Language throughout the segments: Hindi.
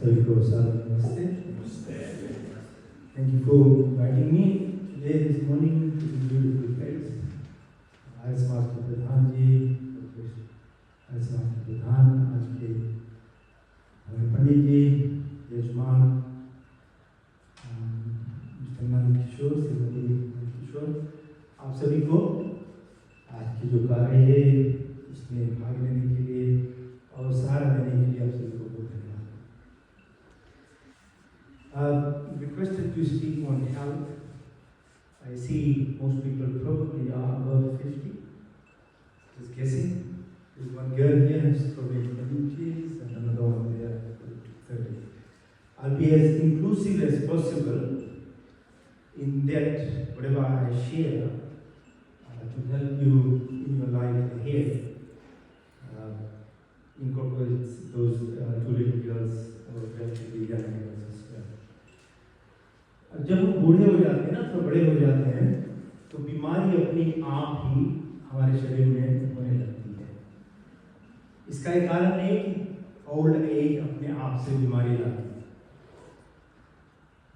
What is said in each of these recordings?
सभी को नमस्ते. Thank you for inviting me today this morning to this beautiful place. As Master Pradhan ji, as Master Pradhan, आज के हमारे पंडित जी, यजमान, मिस्टर नंद किशोर, श्रीमती नंद किशोर, आप सभी को आज की जो कार्य है इसमें भाग लेने के लिए और सहारा देने के लिए आप सभी को बहुत धन्यवाद. Requested to speak on health. I see most people probably are above 50. Just guessing. There's one girl here who's probably in the 20s and another one there 30. I'll be as inclusive as possible in that whatever I share to help you in your life ahead. Incorporates those two little girls or relatively young girls as well. जब हम बूढ़े हो जाते हैं ना, तो बड़े हो जाते हैं, तो बीमारी अपनी आप ही हमारे शरीर में होने लगती है. इसका एक कारण नहीं कि ओल्ड एज अपने आप से बीमारी लाती है.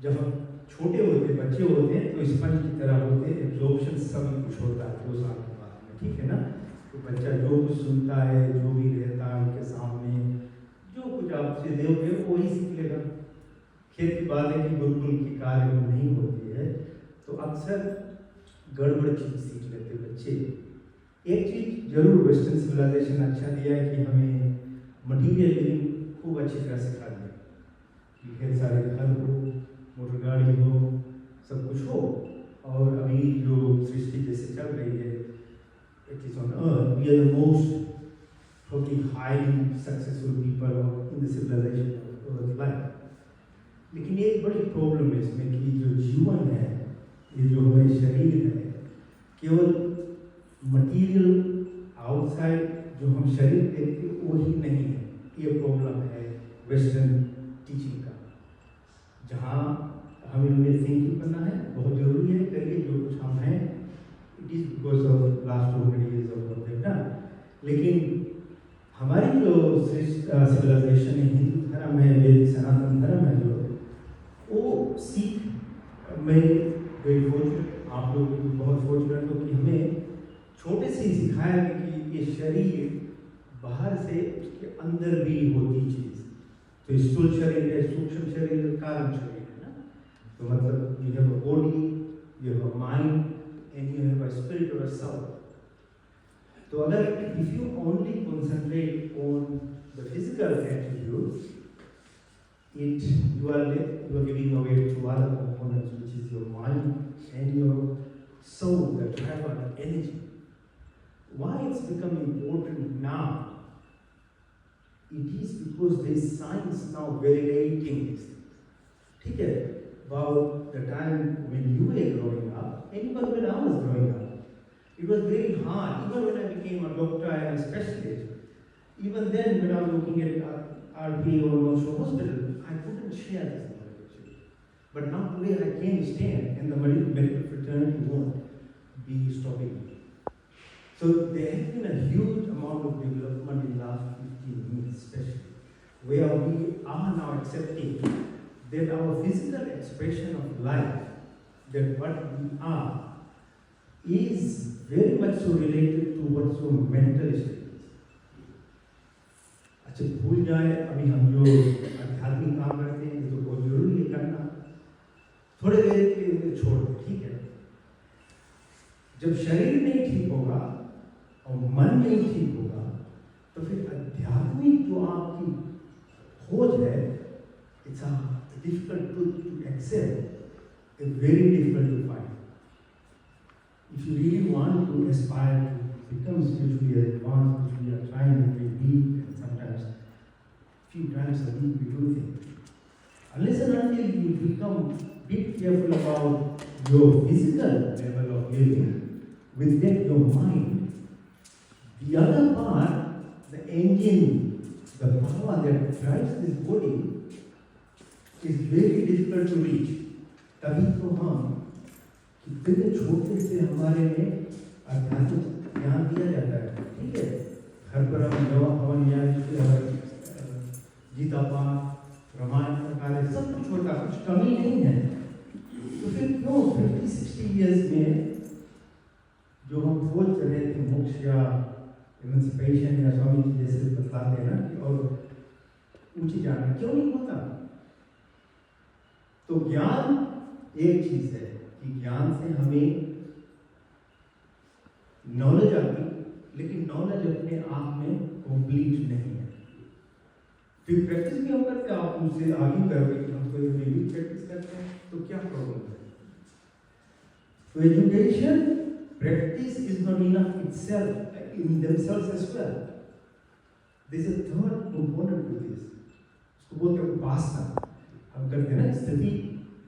जब हम छोटे होते बच्चे होते हैं तो स्पंज की तरह होते हैं, एब्जॉर्प्शन सब कुछ होता है 2 साल के बाद में, ठीक है ना. तो बच्चा जो कुछ सुनता है, जो भी रहता है उनके सामने, जो कुछ आपसे दोगे वो ही सीख लेगा. खेत की बात है कि गुरुकुल की कार्य नहीं होती है, तो अक्सर गड़बड़ चीज सीख लेते बच्चे. एक चीज जरूर वेस्टर्न सिविलाइजेशन अच्छा दिया है कि हमें मटीरियल लिविंग खूब अच्छी तरह सिखा दिया कि ढेर सारे घर हो, मोटर गाड़ी हो, सब कुछ हो. और अभी जो सृष्टि जैसे चल रही है, it is on earth, we are the most probably highly successful people in the civilization of earth life. लेकिन ये एक बड़ी प्रॉब्लम है इसमें कि जो जीवन है, ये जो हमारे शरीर है, केवल मटीरियल आउटसाइड जो हम शरीर देखते हैं वो ही नहीं है. ये प्रॉब्लम है वेस्टर्न टीचिंग का, जहाँ हमें उन्हें थिंकिंग करना है, बहुत जरूरी है, करिए जो कुछ हम हैं. It is because of last 200 years of work ना. लेकिन हमारी जो सिविलाइजेशन है, हिंदू धर्म है, वैदिक सनातन धर्म है, जो वो सीख में वेरी फॉर्चुनेट, आप लोग भी बहुत फॉर्चुनेट हो कि हमें छोटे से ही सिखाया है कि ये शरीर बाहर से उसके अंदर भी होती चीज़. तो स्थूल शरीर है, सूक्ष्म शरीर, कारण शरीर है ना. तो मतलब you have a body, you have a mind and you have a spirit or a soul. तो अगर if you only concentrate on the physical attributes, you are giving away to other components, which is your mind and your soul, the driver, the energy. Why it's becoming important now? It is because there is science now validating this. ठीक है? About the time when you were growing up, and even when I was growing up, it was very hard. Even when I became a doctor and a specialist, even then when I was looking at RP or also hospital, I couldn't share this knowledge. But now today I can stand, and the medical fraternity won't be stopping me. So there has been a huge amount of development in the last 15 years, especially, where we are now accepting that our physical expression of life, that what we are, is very much so related to what your mental state is. अच्छा भूल जाए, अभी हम जो आध्यात्मिक काम करते हैं तो बहुत जरूरी है करना, थोड़े देर के लिए छोड़ दो, ठीक है. जब शरीर नहीं ठीक होगा और मन नहीं ठीक होगा, तो फिर आध्यात्मिक जो आपकी खोज है, it's a difficult to accept, it's very difficult to find. If you really want to aspire to become spiritually advanced, which we are trying every week and sometimes few times a week we do things, unless and until you become a bit careful about your physical level of living, with that your mind, the other part, the engine, the power that drives this body, is very difficult to reach. तभी तो हम कितने छोटे से हमारे में आध्यात्मिक ज्ञान दिया जाता है, ठीक है. घर पर हम हवन या गीता पाठ, रामायण कमी नहीं है, तो फिर क्यों 50-60 ईयर्स में जो हम सोच रहे थे मोक्ष या इमेंसिपेशन या स्वामी जी जैसे बतलाते हैं ना कि और ऊंची जाना, क्यों नहीं होता? तो ज्ञान एक चीज है कि ज्ञान से हमें नॉलेज आती, लेकिन नॉलेज अपने आप में कंप्लीट नहीं है। फिर प्रैक्टिस भी हम करते हैं, आप मुझसे आगे करोगे कि हम तो डेली प्रैक्टिस करते हैं, तो क्या प्रॉब्लम है? तो education practice is not enough itself in themselves as well. This is third component to this, उसको बोलते हैं उपासना। हम करते हैं ना स्थिति,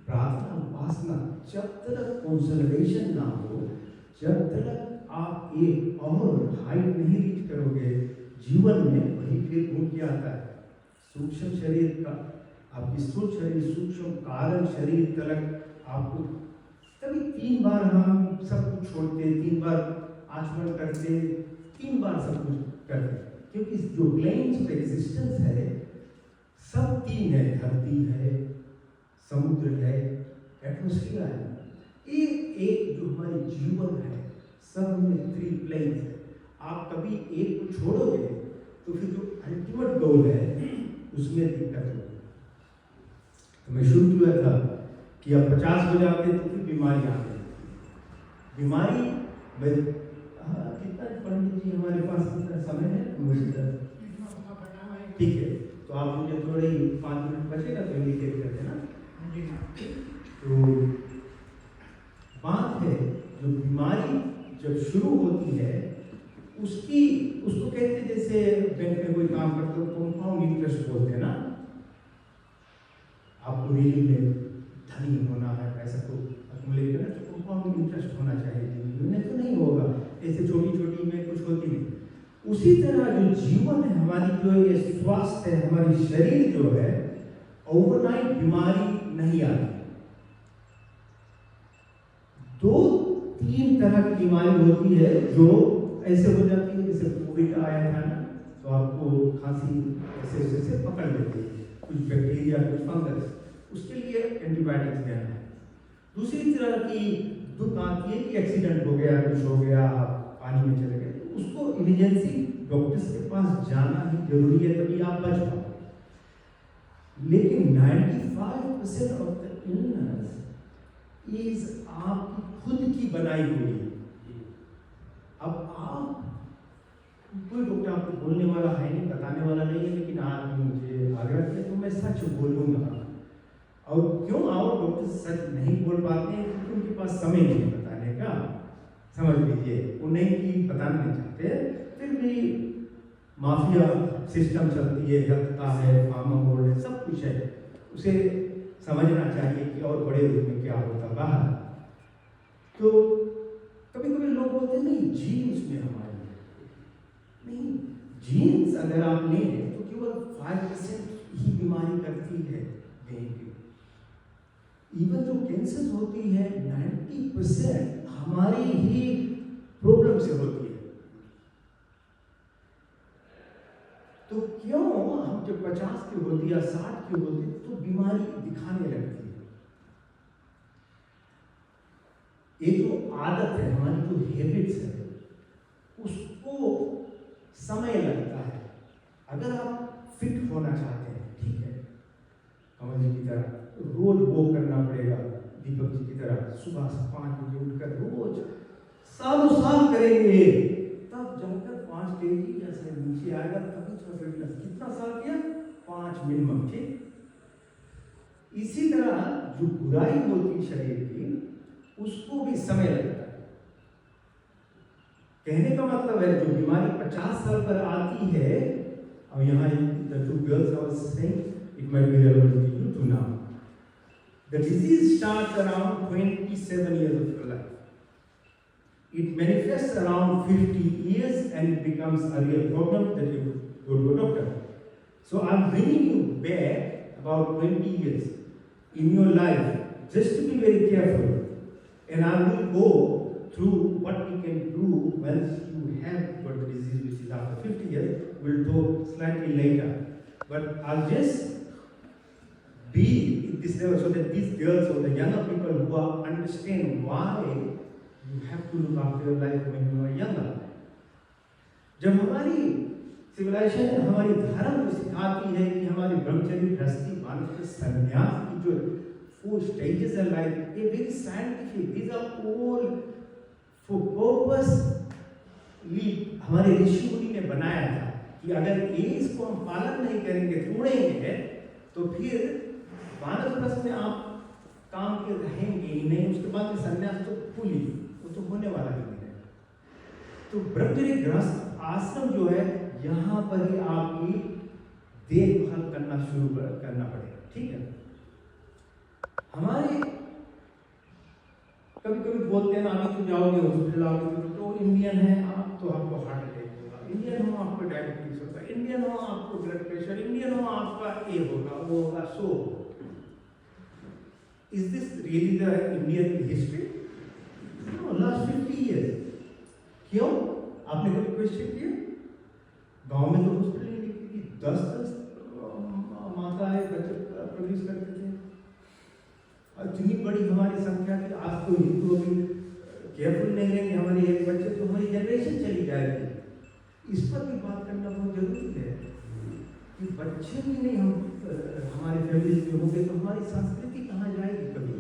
प्रार्थना, उपासना। जब तक कंसोलिडेशन ना हो, जब तक आप एक और हाइट नहीं रीच करोगे जीवन में, वही फिर घूम के आता है। सूक्ष्म शरीर का आपकी स्थूल शरीर, सूक्ष्म कारण शरीर तलक आपको, तभी 3 बार हम सब कुछ छोड़ते, 3 बार आचमन करते, 3 बार सब कुछ करते, क्योंकि जो प्लेन्स ऑफ एग्जिस्टेंस है सब 3 है। धरती है, समुद्र है, एटमॉस्फेयर है। एक जो हमारी जीवन है, सब में 3 प्लेन्स है। आप कभी एक को छोड़ोगे तो फिर जो अल्टीमेट गोल है उसमें दिक्कत होगी। तो मैं शुरू किया था कि अब 50 हो जाते तो फिर बीमारी आ गई। बीमारी में कितना पंडित जी हमारे पास कितना समय है? मुझे ठीक है, तो आप मुझे थोड़े 5 मिनट बचेगा तो इंडिकेट कर देना। तो बात है, जो बीमारी जब शुरू होती है उसको कहते हैं, जैसे बैंक में कोई काम करते हो कंपाउंड इंटरेस्ट बोलते हैं ना। आपको रियली में धनी होना है, पैसा को अक्मुलेट करना, तो कंपाउंड इंटरेस्ट होना चाहिए, नहीं तो नहीं होगा। ऐसे छोटी छोटी में कुछ होती नहीं। उसी तरह जो जीवन है हमारी, जो ये स्वास्थ्य है, हमारी शरीर जो है, ओवरनाइट बीमारी नहीं आती। 2-3 तरह की बीमारी होती है जो ऐसे हो जाती है, जैसे कोविड आया था ना, तो आपको खांसी ऐसे पकड़ लेती है, कुछ बैक्टीरिया, कुछ फंगस, उसके लिए एंटीबायोटिक्स देना है। दूसरी तरह की दुख आती है कि एक्सीडेंट हो गया, कुछ हो गया, आप पानी में चले गए, तो उसको इमरजेंसी डॉक्टर्स के पास जाना ही जरूरी है, तभी आप बच पाओ। लेकिन 95% ऑफ द इलनेस इज आपकी खुद की बनाई हुई। अब आप, कोई डॉक्टर आपको बोलने वाला है नहीं, बताने वाला नहीं है, लेकिन आज मुझे आग्रह किया तो मैं सच बोलूंगा। और क्यों आओ डॉक्टर सच नहीं बोल पाते हैं? क्योंकि उनके पास समय नहीं है बताने का, समझ लीजिए, वो नहीं कि बताना नहीं चाहते। फिर भी माफिया सिस्टम चलती है, हेल्थ का है, फार्मा बोर्ड है, सब कुछ है, उसे समझना चाहिए कि और बड़े रूप में क्या होता बाहर। तो कभी कभी लोग बोलते हैं नहीं जीन्स में हमारे, नहीं, जीन्स अगर आप लें तो केवल 5% ही बीमारी करती है देह की। इवन जो कैंसर होती है 90% हमारी ही प्रॉब्लम से होती है। तो क्यों हम जब 50 की होती या 60 की होती तो बीमारी दिखाने लगती है? ये जो आदत है, हमारी जो हैबिट्स है, उसको समय लगता है। अगर आप फिट होना चाहते हैं, ठीक है, कमल जी की तरह रोज वॉक करना पड़ेगा, दीपक जी की तरह सुबह 5 बजे उठकर रोज सालों साल करेंगे, तब जाकर 5 kg ऐसे नीचे आएगा, तभी थोड़ा फिटनेस। कितना साल किया? 5 मिनिमम, ठीक। इसी तरह जो बुराई होती शरीर की, उसको भी समय लगता है। कहने का मतलब है जो बीमारी 50 साल पर आती है, और यहाँ the 2 girls I was saying, it might be relevant to you too now. The disease starts around 27 years of your life. It manifests around 50 years and it becomes a real problem that you go to a doctor. So I'm bringing you back about 20 years in your life, just to be very careful. And I will go through what we can do once you have got the disease, which is after 50 years. We'll talk slightly later. But I'll just be in this level so that these girls or the younger people who are understand why you have to look after your life when you are younger. जब हमारी सिविलाइजेशन हमारी धर्म को सिखाती है कि हमारी ब्रह्मचर्य गृहस्थी वानप्रस्थ संन्यास की जो 4 stages in life, a very scientific, these are all for purpose हमारे ऋषि मुनि ने बनाया था कि अगर ये इसको हम पालन नहीं करेंगे, तोड़ेंगे, तो फिर वानप्रस्थ में आप काम के रहेंगे ही नहीं, उसके बाद में संन्यास तो भूल ही, वो तो होने वाला ही नहीं है। तो ब्रह्मचर्य गृहस्थ आश्रम जो है, यहाँ पर ही आपकी देखभाल करना शुरू करना पड़ेगा, ठीक है। हमारे कभी कभी बोलते हैं ना, अभी तुम जाओगे हॉस्पिटल आओगे तो इंडियन है आप, तो आपको हार्ट अटैक होगा, इंडियन हो आपको डायबिटीज होगा, इंडियन हो आपको ब्लड प्रेशर, इंडियन हो आपका ये होगा, वो होगा, so is this really the Indian history? No, last 50 years। क्यों? आपने कभी क्वेश्चन किया? गांव में तो हॉस्पिटल नहीं दिखती थी, 10-10 माताएं बच्चे प्रोड्यूस करते थे, और इतनी बड़ी हमारी संख्या की आज तो हिंदू भी केयरफुल नहीं रहेंगे, हमारी एक बच्चे तो हमारी जनरेशन चली जाएगी। इस पर भी बात करना बहुत जरूरी है कि बच्चे भी नहीं हम हमारे फैमिली में होंगे तो हमारी संस्कृति कहाँ जाएगी कभी।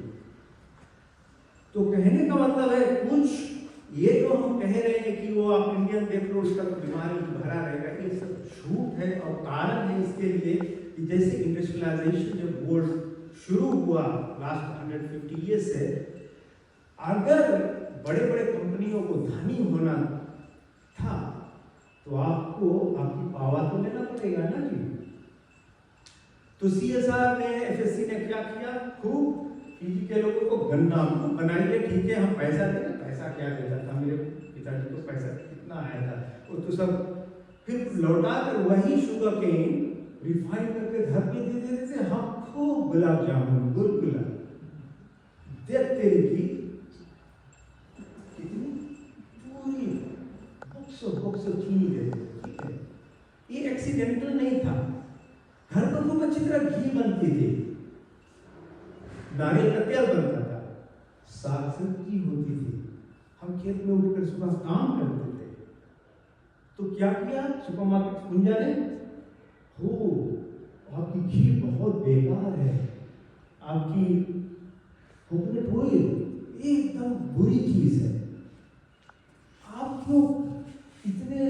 तो कहने का मतलब है, कुछ ये तो हम कह रहे हैं कि वो आप इंडियन देख लो उसका तो बीमारी भरा रहेगा, ये सब झूठ है। और कारण है इसके लिए कि जैसे इंडस्ट्रियलाइजेशन जब वर्ल्ड शुरू हुआ लास्ट 150 years से, अगर बड़े बड़े कंपनियों को धनी होना था तो आपको आपकी पावर तो लेना पड़ेगा ना जी। तो CSR ने, FSC ने क्या किया, खूब पीजी के लोगों को गन्ना बनाइए, ठीक है हम पैसा देंगे, पैसा क्या देता था, मेरे पिताजी को पैसा कितना आया था, वो तो सब फिर लौटा कर वही शुगर केन रिफाइन करके घर पे दे देते थे, हम खूब गुलाब जामुन, गुलगुला देखते की कितनी पूरी बॉक्स चीनी देते, ठीक है। ये एक्सीडेंटल नहीं था, घर पर खूब अच्छी तरह घी बनती थी, नारियल का तेल बनता था, साग सब्जी होती थी, हम खेत में उठकर सुबह काम करते थे। तो क्या किया सुपरमार्केट कुंजा ने, हो आपकी घी बहुत बेकार है, आपकी कोकोनट ऑयल एकदम बुरी चीज है, आप क्यों इतने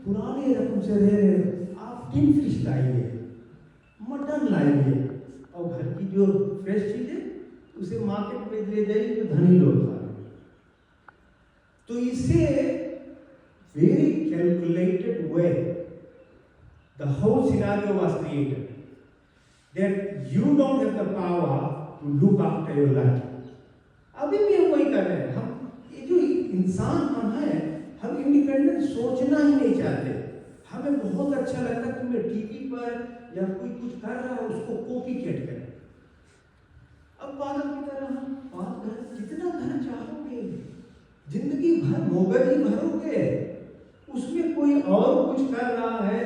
पुराने रकम से रह रहे हैं, आप टिन फिश लाइए, मटन लाइए, और घर की जो फ्रेश चीज है उसे मार्केट में ले जाइए जो धनी लोग खा रहे। तो इसे very calculated way the whole scenario was created that you don't have the power to look after your life। अभी भी हम वही कर रहे हैं, हम ये जो इंसान हम हैं, हम इंडिपेंडेंट सोचना ही नहीं चाहते। हमें बहुत अच्छा लगता है कि मैं टीवी पर या कोई कुछ कर रहा है उसको कॉपी कैट करें। अब पागल की तरह हम 5 घर, जितना घर चाहोगे, जिंदगी भर मोगल ही भरोगे, उसमें कोई और कुछ कर रहा है,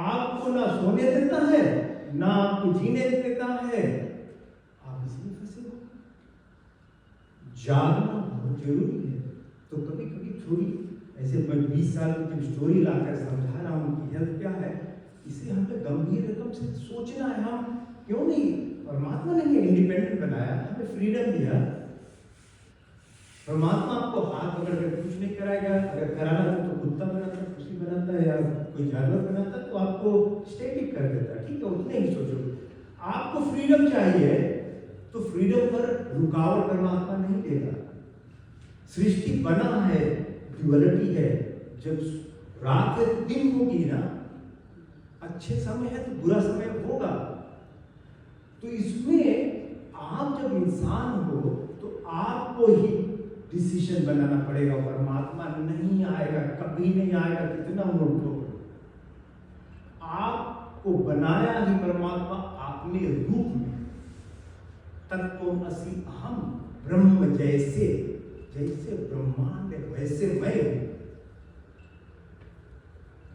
आपको ना सोने देता है ना आपको जीने देता है, आप इसमें फंसे हो। जागना बहुत जरूरी है। तो कभी कभी थोड़ी ऐसे मैं 20 साल की स्टोरी लाकर समझा रहा हूँ कि हेल्थ क्या है, इसे हमें गंभीर रकम से सोचना है। हम क्यों नहीं, परमात्मा ने हमें इंडिपेंडेंट बनाया, हमें फ्रीडम दिया। परमात्मा आपको हाथ पकड़ कर कुछ नहीं कराएगा, अगर कराना तो कुत्ता बनाता, कुर्सी बनाता है या कोई जानवर बनाता तो आपको स्टैटिक कर देता, ठीक है, उतने ही सोचो। आपको फ्रीडम चाहिए तो फ्रीडम पर रुकावट परमात्मा नहीं देगा। सृष्टि बना है, ड्युअलिटी है, जब रात है तो दिन होगी ना, अच्छे समय है तो बुरा समय होगा। तो इसमें आप जब इंसान हो तो आपको ही डिसीजन बनाना पड़ेगा, परमात्मा नहीं आएगा, कभी नहीं आएगा, कितना उठो। आपको बनाया ही परमात्मा अपने रूप में, तत्वमसि अहम ब्रह्म, जैसे जैसे ब्रह्मांड है वैसे मैं हूं।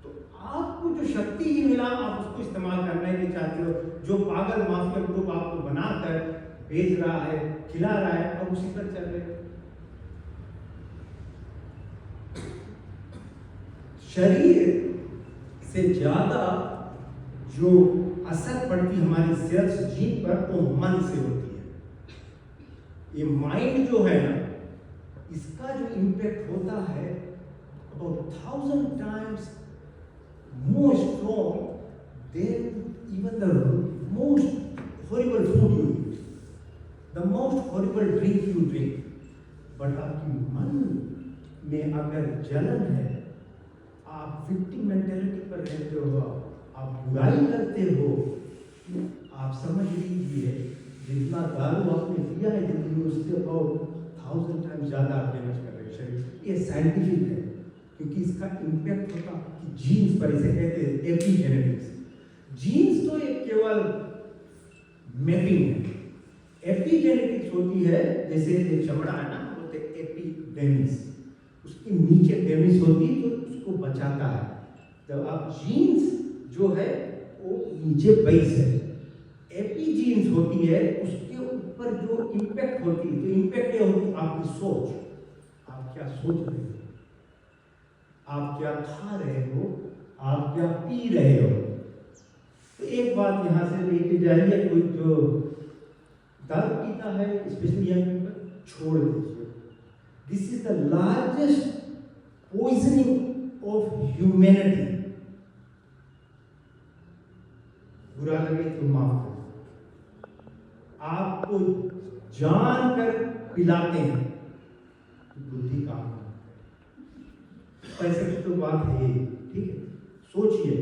तो आपको जो शक्ति ही मिला आप उसको इस्तेमाल करना नहीं चाहते हो, जो पागल माफिया ग्रुप आपको बनाकर बेच रहा है, खिला रहा है, अब उसी पर चल रहे हो। शरीर से ज्यादा जो असर पड़ती हमारी सेल्स जीन पर वो मन से होती है। ये माइंड जो है ना, इसका जो इम्पैक्ट होता है about 1,000 times more strong than even the most horrible food you eat, the most horrible drink you drink. But आपकी मन में अगर जलन है, आप विक्टिम मेंटेलिटी पर रहते हो, आप बुराई करते हो, आप समझ लीजिए जितना दारू आपने पिया है जिंदगी में उससे about 1,000 टाइम्स ज्यादा आप डैमेज कर रहे हैं शरीर। ये साइंटिफिक है, क्योंकि इसका इम्पैक्ट होता है जीन्स पर, इसे कहते हैं एपिजेनेटिक्स। जीन्स तो एक केवल मैपिंग है, एपिजेनेटिक्स होती है जैसे एक चमड़ा है ना, बोलते एपिडेमिस, उसके नीचे डेमिस होती है तो उसको बचाता है। जब आप जीन्स जो है वो नीचे बेस है, एपीजीन्स होती है उसके ऊपर जो इम्पैक्ट होती है, तो इम्पैक्ट ये होती है आपकी सोच, आप क्या सोच रहे हो, आप क्या खा रहे हो, आप क्या पी रहे हो। तो एक बात यहाँ से लेके जाइए, कोई जो दारू पीता है स्पेशली यंग पीपल, छोड़ दीजिए। This is the largest poisoning of humanity. बुरा लगे तो माफ करो, आपको जानकर पिलाते हैं तो बुद्धि काम पैसे की तो बात है, ठीक है। सोचिए,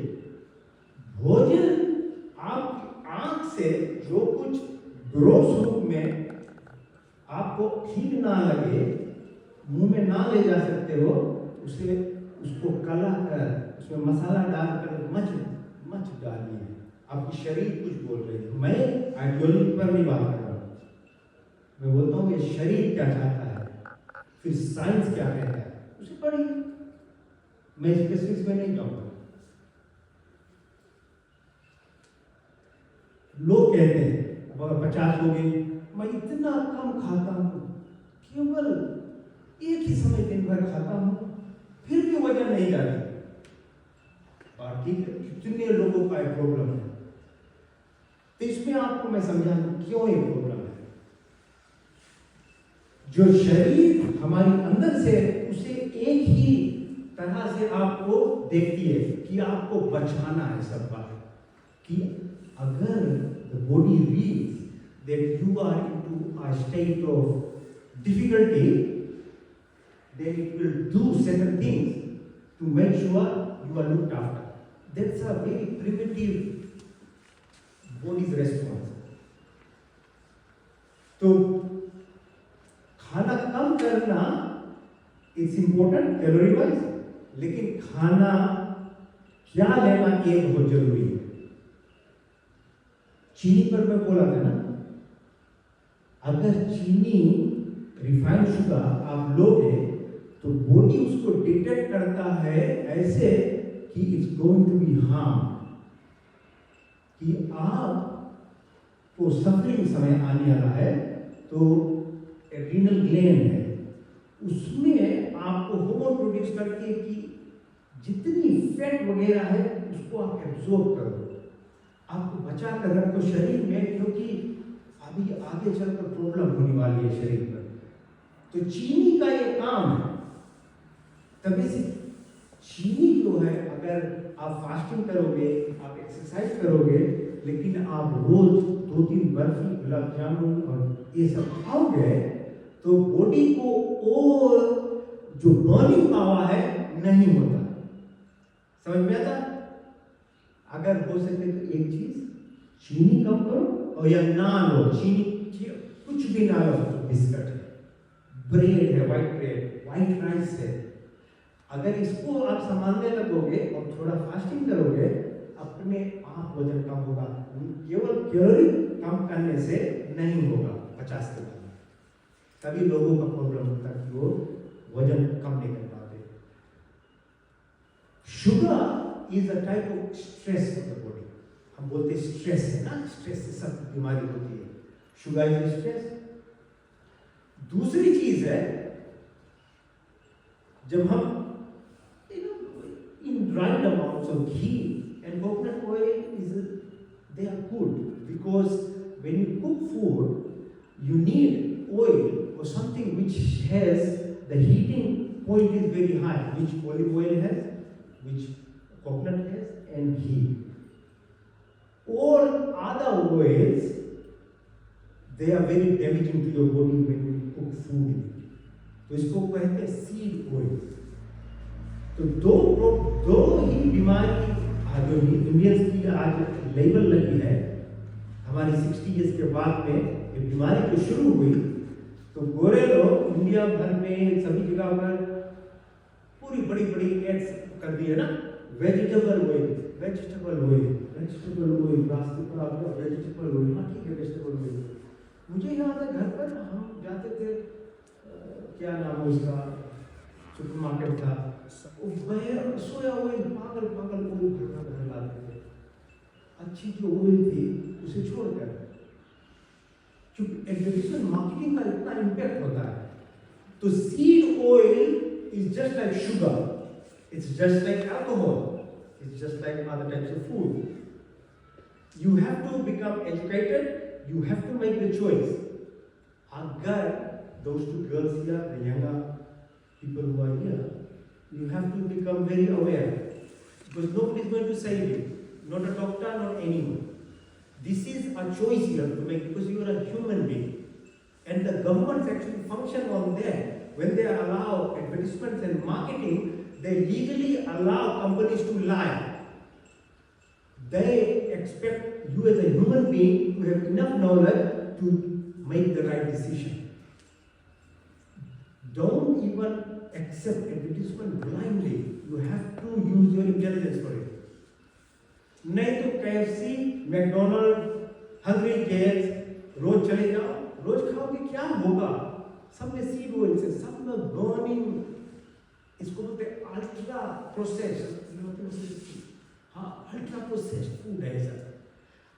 भोजन आपकी आंख से जो कुछ ग्रोस रूप में आपको ठीक ना लगे, मुंह में ना ले जा सकते हो, उसे उसको कला कर उसमें मसाला डालकर मच डालिए। आपकी शरीर कुछ बोल रही है। मैं आइडियोलॉजी पर नहीं बात कर रहा हूँ, मैं बोलता हूँ ये शरीर क्या चाहता है, फिर साइंस क्या कहता है, उसे पढ़िए। मैं स्पेसिफिक्स में नहीं जाऊंगा। लोग कहते हैं 50 हो गए, मैं इतना कम खाता हूं, केवल एक ही समय दिन भर खाता हूं, फिर भी वजन नहीं जाती। बात ठीक है, कितने लोगों का एक प्रॉब्लम है। तो इसमें आपको मैं समझा दूं क्यों ये प्रॉब्लम है। जो शरीर हमारी अंदर से, उसे एक ही तरह से आपको देखती है कि आपको बचाना है सब बात, कि अगर the body reads that you are into a state of difficulty, then it will do certain things to make sure you are looked after. That's a very primitive body's response. तो खाना कम करना इट्स इम्पोर्टेंट कैलोरी वाइज, लेकिन खाना क्या लेना ये बहुत जरूरी है। चीनी पर मैं बोला था ना, अगर चीनी रिफाइंड शुगर आप लोगे तो बॉडी उसको डिटेक्ट करता है ऐसे कि it's going to be harm, कि आपको सफरिंग समय आने वाला है। तो एड्रिनल ग्लैंड है, उसमें आपको हार्मोन प्रोड्यूस करती है कि जितनी फैट वगैरह है उसको आप एब्जॉर्ब करो, आपको बचा कर रखो शरीर में, क्योंकि अभी आगे चलकर प्रॉब्लम होने वाली है शरीर पर। तो चीनी का ये काम है। तभी से चीनी जो है, अगर आप फास्टिंग करोगे, आप एक्सरसाइज करोगे, लेकिन आप रोज 2-3 बर्फी, गुलाब जामुन और ये सब खाओगे, तो बॉडी को और जो बर्निंग पावर है नहीं होता। समझ में आता? अगर हो सके तो एक चीज, चीनी कम करो, और या ना लो चीनी, कुछ भी ना लो, बिस्किट है, ब्रेड है, व्हाइट ब्रेड, व्हाइट राइस है। अगर इसको आप संभालने लगोगे और थोड़ा फास्टिंग करोगे, अपने आप वजन कम होगा। केवल कैलोरी कम करने से नहीं होगा 50 के बाद। तभी लोगों का प्रॉब्लम होता है कि वो वजन कम नहीं कर पाते। Sugar is a type of stress of the body. हम बोलते स्ट्रेस है ना, स्ट्रेस से सब बीमारी होती है, शुगर इज स्ट्रेस। दूसरी चीज है, जब हम in right amounts of ghee and coconut oil they are good, because when you cook food, you need oil or something which has the heating point is very high, which olive oil has, which coconut has, and ghee. All other oils, they are very damaging to your body when you cook food. तो इसको कहते हैं सीड ऑयल। तो दो ही बीमारी जो इंडियंस की आज लेवल लगी है, हमारी 60 ईयर्स के बाद में ये बीमारी जो शुरू हुई, तो गोरे लोग इंडिया भर में सभी जगह पर पूरी बड़ी बड़ी एड्स कर दी है ना, vegetable oil, vegetable oil, vegetable oil, रास्ते पर आप वेजिटेबल ऑयल, हाँ ठीक है वेजिटेबल ऑयल। मुझे याद है घर पर हम जाते थे, क्या नाम है उसका, सुपरमार्केट था, सोया ऑयल पागल पागल ऑयल घर लाते थे। अच्छी जो ऑयल थी उसे छोड़कर, क्योंकि एडवर्टाइजमेंट मार्केटिंग का इतना इम्पैक्ट होता है। तो seed oil is just like sugar, it's just like alcohol, it's just like other types of food. You have to become educated, you have to make the choice. Agar those two girls here, the younger people who are here, you have to become very aware, because nobody is going to save you, not a doctor, not anyone. This is a choice you have to make, because you are a human being, and the governments actually function on that. When they allow advertisements and marketing, they legally allow companies to lie. They expect you as a human being to have enough knowledge to make the right decision. Don't even accept advertisement blindly. You have to use your intelligence for it. नहीं तो KFC, McDonald, Hungry Jack's रोज चले जाओ, रोज खाओगे क्या होगा? सब में सीड ऑयल से, सब में बर्निंग, इसको बोलते हैं अल्ट्रा प्रोसेस्ड, हाँ अल्ट्रा प्रोसेस्ड फूड है सर।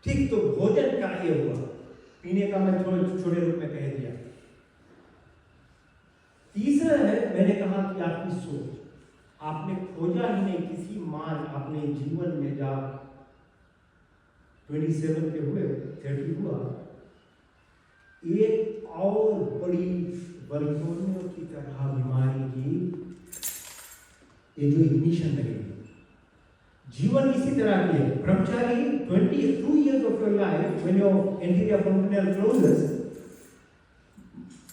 ठीक, तो भोजन का ये हुआ, पीने का मैं छोटे रूप में कह दिया। तीसरा है, मैंने कहा कि आपकी सोच, आपने खोजा ही नहीं किसी मान अपने जीवन में, जब 27 के हुए 30 हुआ, एक और बड़ी वल्कोनियो की तरह बीमारी की ये जो इग्निशन लगेगी। जीवन इसी तरह की है। ब्रह्मचारी 22 years of your life, when your anterior fontanelle closes,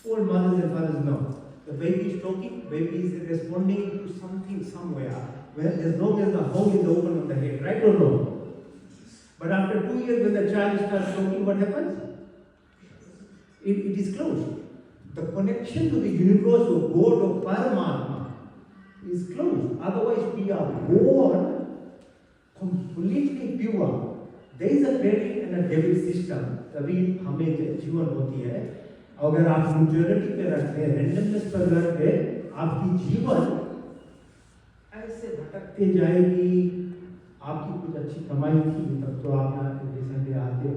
all mothers and fathers know the baby is talking, baby is responding to something somewhere, well, as long as the hole is open on the head, right or wrong? But after 2 years, when the child starts talking, what happens? It is closed. The connection to the universe or God or Paramatma is closed. Otherwise, we are born completely pure. There is a credit and a debit system. तभी हमें जीवन होती है। अगर आप न्यूट्रलिटी पे रखते हैं, रेंडमनेस पर रखते हैं, आपकी जीवन ऐसे भटकते जाएगी। आपकी कुछ अच्छी कमाई थी, तब तो आप यहाँ पे आते हो।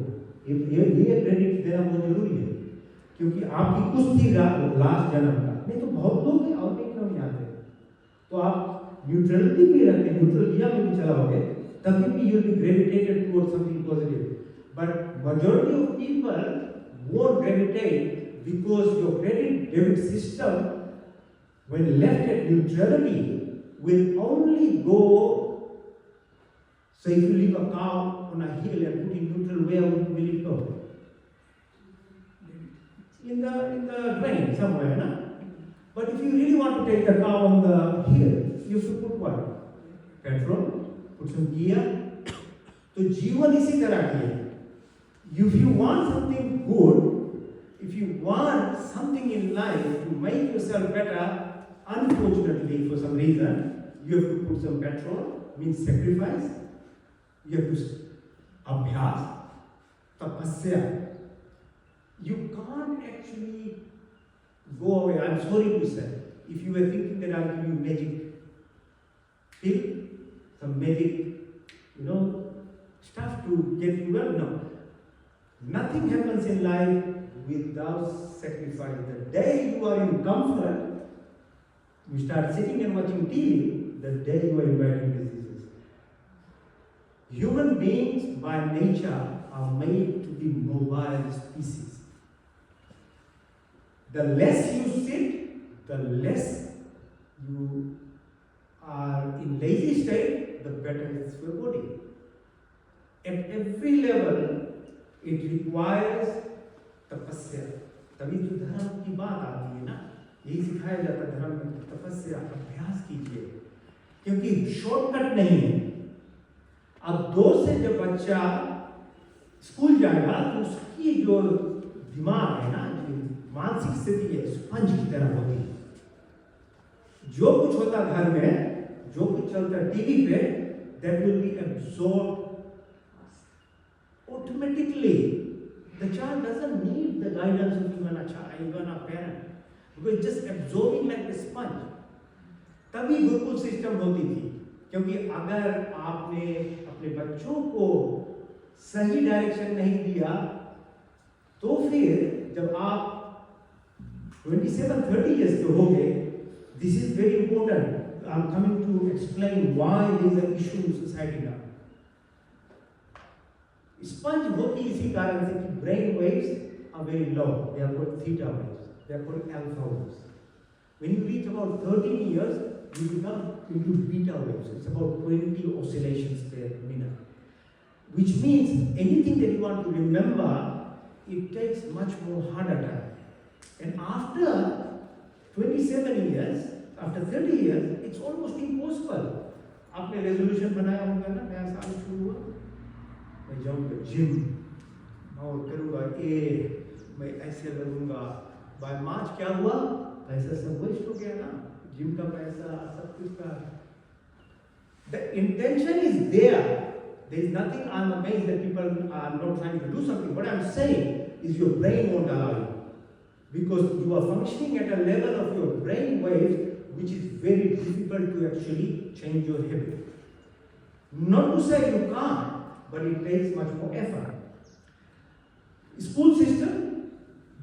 ये क्रेडिट देना बहुत जरूरी है, क्योंकि आपकी कुछ थी लास्ट जन्म का, नहीं तो बहुत लोग हैं और नहीं क्यों नहीं आते। तो आप न्यूट्रलिटी पे रखते, न्यूट्रल गियर में भी चलाओगे, तभी भी you will be gravitated towards something positive. But majority of people won't gravitate, because your credit debit system, when left at neutrality, will only go. So if you leave a cow on a hill and put in neutral, where will it go? In the drain somewhere, na? But if you really want to take the cow on the hill, you have to put what? Petrol. Put some gear. तो जीवन इसी तरह की है। If you want something good, if you want something in life to make yourself better, unfortunately for some reason, you have to put some petrol, means sacrifice. You have to abhyas, tapasya. You can't actually go away. I'm sorry to say, if you were thinking that I'll give you magic pill, some magic, stuff to get you well. No. Nothing happens in life without sacrifice. The day you are in comfort, you start sitting and watching TV, the day you are inviting diseases. Human beings by nature are made to be mobile species. The less you sit, the less you are in lazy state, the better it is for your body. At every level, it requires तपस्या. तभी तो धर्म की बात आती है ना, यही सिखाया जाता है धर्म में, तपस्या, अभ्यास कीजिए, क्योंकि शॉर्टकट नहीं है. अब 2 से जब बच्चा स्कूल जाएगा तो उसकी जो दिमाग है ना, जो मानसिक स्थिति है, स्पंज की तरह होती है. जो कुछ होता घर में, जो कुछ चलता टीवी पे, that will be absorbed automatically. The child doesn't need the guidance of even a parent, because it's just absorbing like a sponge. तभी गुरुकुल सिस्टम होती थी, क्योंकि अगर आपने अपने बच्चों को सही डायरेक्शन नहीं दिया, तो फिर जब आप 27-30 years के हो गए, this is very important. I'm coming to explain why there is an issue in society now. Sponge होती इसी कारण से कि brain waves are very low. They are called theta waves. They are called alpha waves. When you reach about 13 years, you become into beta waves. It's about 20 oscillations per minute. Which means anything that you want to remember, it takes much more harder time. And after 27 years, after 30 years, it's almost impossible. आपने resolution बनाया होगा ना, नया साल शुरू हुआ, मैं जाऊँगा जिम और करूँगा मैं ऐसे लगूँगा. बाय मार्च क्या हुआ, पैसा सब वेस्ट हो गया ना, जिम का पैसा, सब कुछ का. The intention is there. There is nothing. I'm amazed that people are not trying to do something. What I'm saying is your brain won't allow you, because you are functioning at a level of your brain waves which is very difficult to actually change your habit. Not to say you can't, but it takes much more effort. School system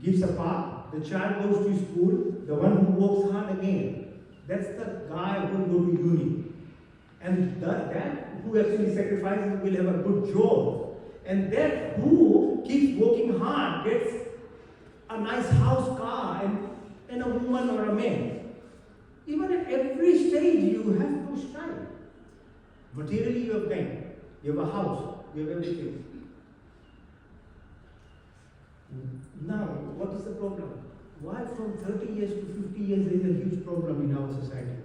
gives a path. The child goes to school. The one who works hard again, that's the guy who will go to uni. And that who actually sacrifices will have a good job. And that who keeps working hard gets a nice house, car, and a woman or a man. Even at every stage, you have to strive. Materially, you have gained. You have a house. You have everything. Now, what is the problem? Why from 30 years to 50 years there is a huge problem in our society?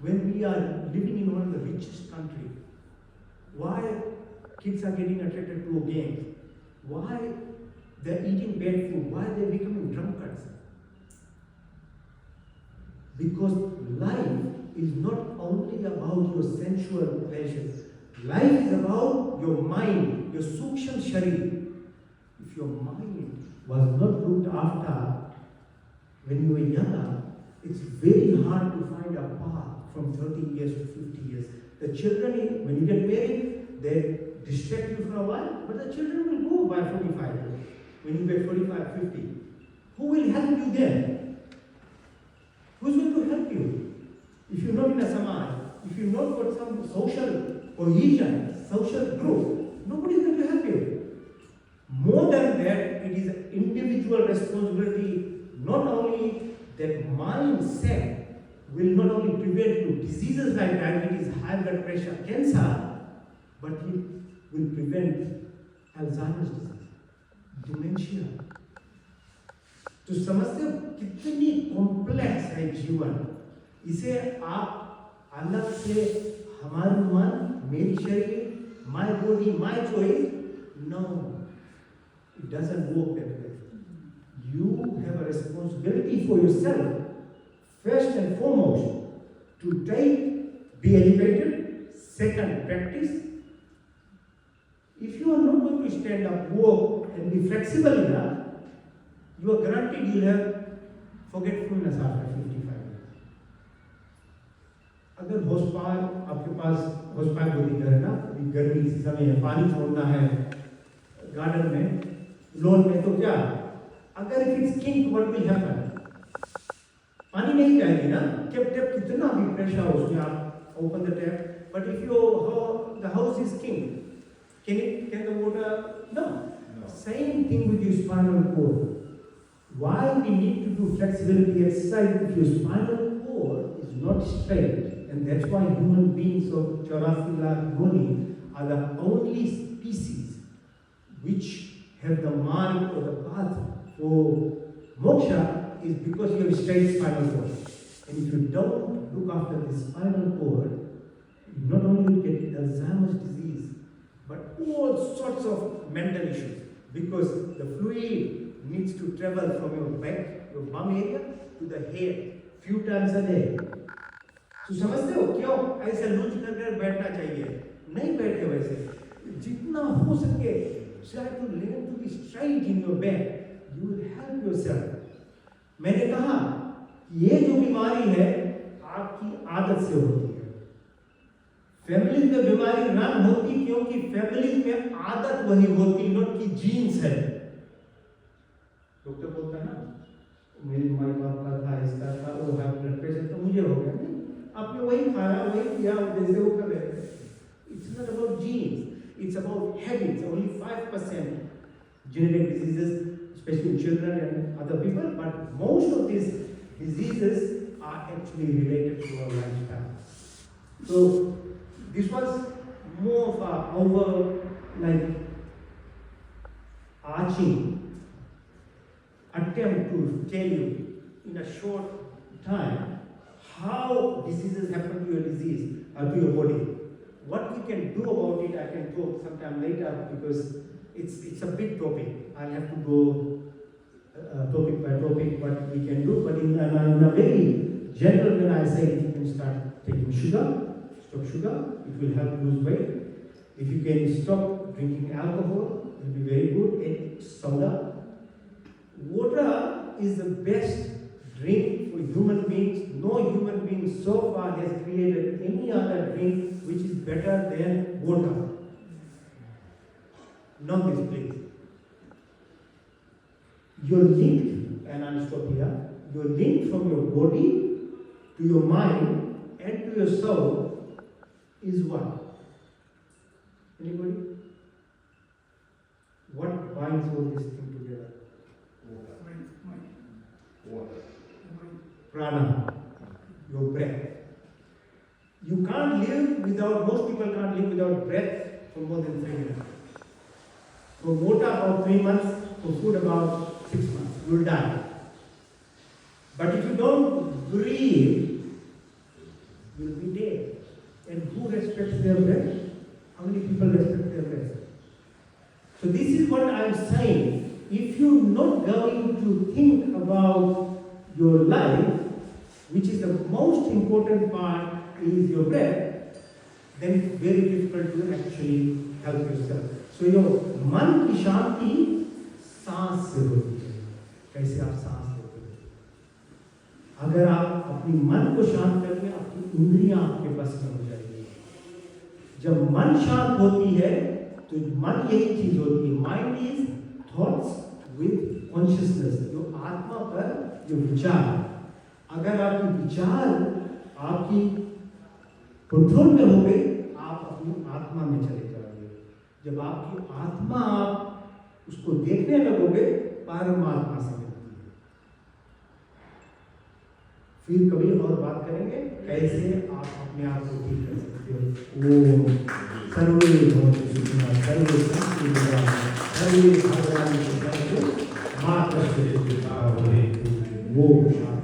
When we are living in one of the richest countries, why kids are getting attracted to games? Why they're eating bad food? Why they're becoming drunkards? Because life is not only about your sensual pleasures. Life is about your mind, your suksham sharir. If your mind was not looked after when you were younger, it's very hard to find a path from 30 years to 50 years. The children, when you get married, they distract you for a while, but the children will go by 45 years. When you get 45, 50, who will help you then? Who's going to help you? If you're not in a samaj, if you've not got some social cohesion, social group, nobody's going to help you. More than that, it is an individual responsibility. Not only that mindset will not only prevent you diseases like diabetes, high blood pressure, cancer, but it will prevent Alzheimer's disease, dementia. तो समझते हो कितनी कॉम्प्लेक्स है जीवन. इसे आप अलग से हमारा मन, मेरी शरीर, my body, my choice, no, it doesn't work that way. You have a responsibility for yourself, first and foremost, to be elevated. Second, practice. If you are not going to stand up, work, and be flexible enough, you are guaranteed you'll have forgetfulness after 55 years. अगर हॉर्स पावर आपके पास हॉर्स पावर होती घर है ना, अभी गर्मी के समय है, पानी छोड़ना है गार्डन में, लॉन में, तो क्या अगर if it's king what will happen, पानी नहीं जाएगी ना, टैप कितना भी प्रेशर उसमें आप open the tap, but if the house is king, can the water, no. Same thing with your spinal cord. Why we need to do flexibility exercise if your spinal cord is not straight, and that's why human beings of 84 lakh body are the only species which have the mark or the path for moksha, is because you have straight spinal cord. And if you don't look after the spinal cord, not only you get Alzheimer's disease, but all sorts of mental issues, because the fluid needs to travel from your back, your bum area, to the head few times a day. तो समझते हो क्यों ऐसे लूज करके बैठना चाहिए? नहीं बैठे वैसे, जितना हो सके try to learn to be straight in your back. You will help yourself. मैंने कहा ये जो बीमारी है आपकी आदत से होती है। फैमिली में बीमारी रन होती क्योंकि फैमिली में आदत वही होती, नॉट की जीन्स है। डॉक्टर बोलता है ना, मेरी मम्मी पापा था, इसका था, वो है ब्लड प्रेशर, तो मुझे हो गया। नहीं, आपने वही खाया, वही किया, जैसे वो कर रहे थे। It's not about genes, it's about habits. Only 5% genetic diseases, especially in children and other people, but most of these diseases are actually related to our lifestyle. So this was more of a arching attempt to tell you in a short time how diseases happen to your to your body. What we can do about it, I can talk sometime later, because it's a big topic. I'll have to go topic by topic what we can do, but in a very general way, I say you can start taking sugar, stop sugar, it will help lose weight. If you can stop drinking alcohol, it will be very good. And soda. Water is the best drink for human beings. No human being so far has created any other drink which is better than water. Note this, please. Your link, and I'll stop here, your link from your body to your mind and to your soul is what? Anybody? What binds all this thing together? Water. Prana, your breath. You can't live without, most people can't live without breath for more than 3 minutes. For water about 3 months, for food about 6 months, you will die. But if you don't breathe, you will be dead. And who respects their breath? How many people respect their breath? So this is what I am saying. If you're not going to think about your life, which is the most important part, is your breath, then it's very difficult to actually help yourself. So your मन की शांति सांस से होती है। कैसे आप सांस लेते हो? अगर आप अपनी मन को शांत करके अपनी इंद्रियां आपके बस में हो जाएगी। जब मन शांत होती है तो मन यही चीज होती है, mind is thoughts with consciousness, जो आत्मा पर जो विचार, अगर आपके विचार आपकी कंट्रोल में हो गए, आप अपनी आत्मा में चले जाओगे। जब आपकी आत्मा आप उसको देखने लगोगे, परमात्मा से मिलती है। फिर कभी और बात करेंगे कैसे आप अपने आप को ठीक कर सकते हो। ओम सर्वे भवन्तु सुखिनः, सर्वे सन्तु निरामयाः, सर्वे भद्राणि पश्यन्तु, मा कश्चित् दुःखभाग् भवेत्। ओम।